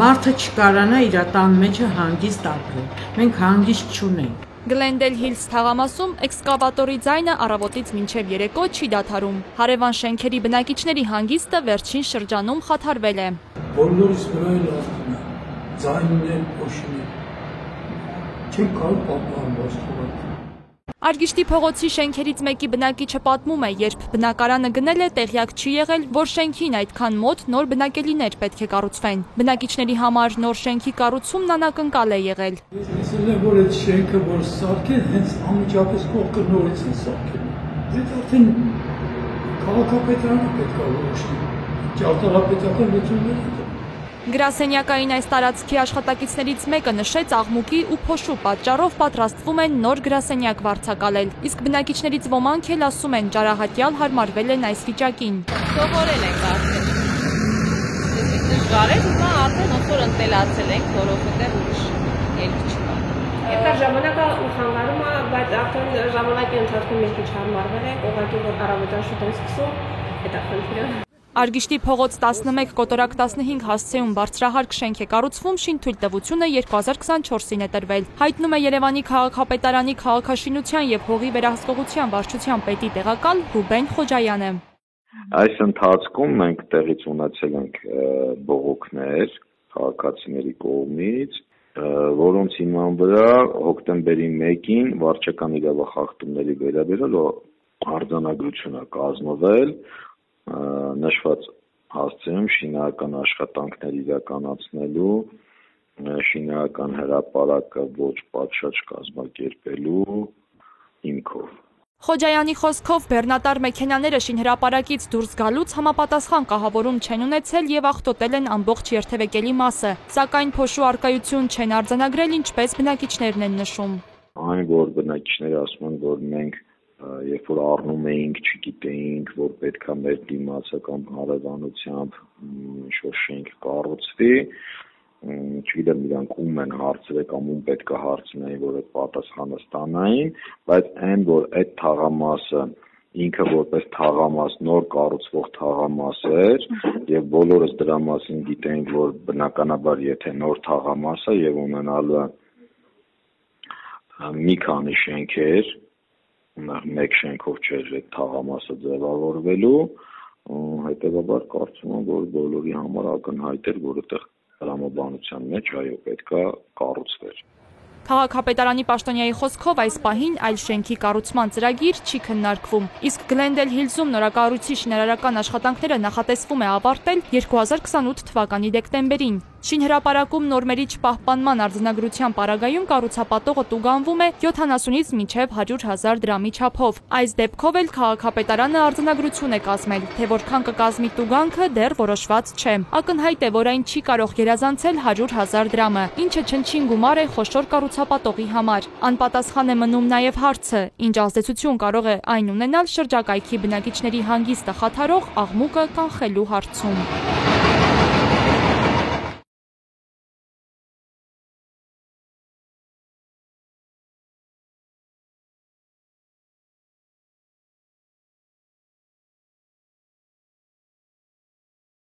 Մարդը չկարանա իր տան մեջը հանգիստ ապրել։ Մենք հանգիստ չունենք։ Գլենդել Հիլս թաղամասում էքսկավատորի ձայնը առավոտից մինչև երեկո չի դադարում։ Հարևան շենքերի բնակիչների հանգիստը վերջին շրջանում խաթարվել է։ Բոլորիս վրա էլ ասում է, ձայնն էլ փոշին է։ Չեմ կարող պատմել։ Արգիշտի փողոցի շենքերից մեկի բնակիչը պատմում է, երբ բնակարանը գնել է, տեղյակ չի եղել, որ շենքին այդքան մոտ նոր բնակելիներ պետք է կառուցվեն։ Բնակիչների համար նոր շենքի կառուցումն անակնկալ է եղել։ Ես լսել եմ, որ այդ շենքը, որ սարքել, հենց անմիջապես կողքը նորից են սարքել։ Դե արդեն քաղաքապետարանը պետք է որոշի։ Ճարտարապետական լուծումներ։ Գրասենյակային այս տարածքի աշխատակիցներից մեկը նշեց աղմուկի ու փոշու պատճառով պատրաստվում են նոր գրասենյակ վարձակալել, իսկ բնակիչներից ոմանք էլ ասում են ճարահատյալ հարմարվել են այս վիճակին։ Սովորել ենք արդեն։ Դժվար է, հիմա արդեն ոնց ընտելացել ենք, որովհետև ուրիշ ելք չկա։ Եթե ժամանակը խանգարում է, բայց արդեն ժամանակի ընթացքում մենք ինչ հարմարվել ենք, ուղղակի որ առավոտյան շուտ են սկսում, դա խնդիրը։ Արգիշտի փողոց 11 կոտորակ 15 հասցեում բարձրահարկ շենք է կառուցվում, շինթույլտվությունը 2024-ին է տրվել։ Հայտնում է Երևանի քաղաքապետարանի քաղաքաշինության եւ հողի վերահսկողության վարչության պետի տեղակալ Ռուբեն Խոջայանը։ Այս ընթացքում մենք տեղից ունեցել ենք բողոքներ քաղաքացիների կողմից, որոնց հիման վրա հոկտեմբերի 1-ին վարչական իրավախախտումների վերաբերյալ արձանագրություն է կազմվել նշված հասցեում շինարական աշխատանքներ իրականացնելու, շինարական հրապարակը ոչ պատշաճ կազմակերպելու հիմքով։ Խոջայանի խոսքով բեռնատար մեքենաները շինհրապարակից դուրս գալուց համապատասխան կահավորում չեն ունեցել եւ աղտոտել են ամբողջ երթևեկելի մասը, սակայն փոշու արկայություն չեն արձանագրել, ինչպես բնակիչներն են նշում։ Այն որ բնակիչները ասում են, որ մենք երբ որ առնում էինք, չգիտեինք, որ պետքա մեր դիմացական հարևանությամբ ինչ-որ շենք կառուցվի, չգիտեմ իրանք ում են հարցրել կամ ում պետքա հարցնեին, որ այդ պատասխանը ստանային, բայց այն, որ այդ թաղամասը ինքը որպես թաղամաս նոր կառուցվող թաղամաս էր եւ բոլորս դրա մասին գիտենք, որ բնականաբար եթե նոր թաղամաս է եւ ունենալու մի քանի շենքեր մեկ շենքով չէր այդ թաղամասը ձևավորվելու, հետևաբար կարծում եմ, որ բոլորի համար ակնհայտ էր, որ այդտեղ տրամաբանության մեջ այո պետքա կառուցվեր։ Քաղաքապետարանի պաշտոնյայի խոսքով այս պահին այլ շենքի կառուցման ծրագիր չի քննարկվում, իսկ Գլենդել Հիլսում նորակառույցի շինարարական աշխատանքները նախատեսվում է ավարտել 2028 թվականի դեկտեմբերին։ Շինհրապարակում նորմերի չպահպանման արձանագրության պարագայում կառուցապատողը տուգանվում է 70-ից մինչև 100,000 դրամի չափով։ Այս դեպքով էլ քաղաքապետարանը արձանագրություն է կազմել, թե որքան կկազմի տուգանքը դեռ որոշված չէ։ Ակնհայտ է, որ այն չի կարող գերազանցել 100,000 դրամը, ինչը չնչին գումար է խոշոր կառուցապատողի համար։ Անպատասխան է մնում նաև հարցը, ինչ ազդեցություն կարող է այն ունենալ շրջակայքի բնակիչների հանգիստը խաթարող աղմուկը կանխելու հարցում։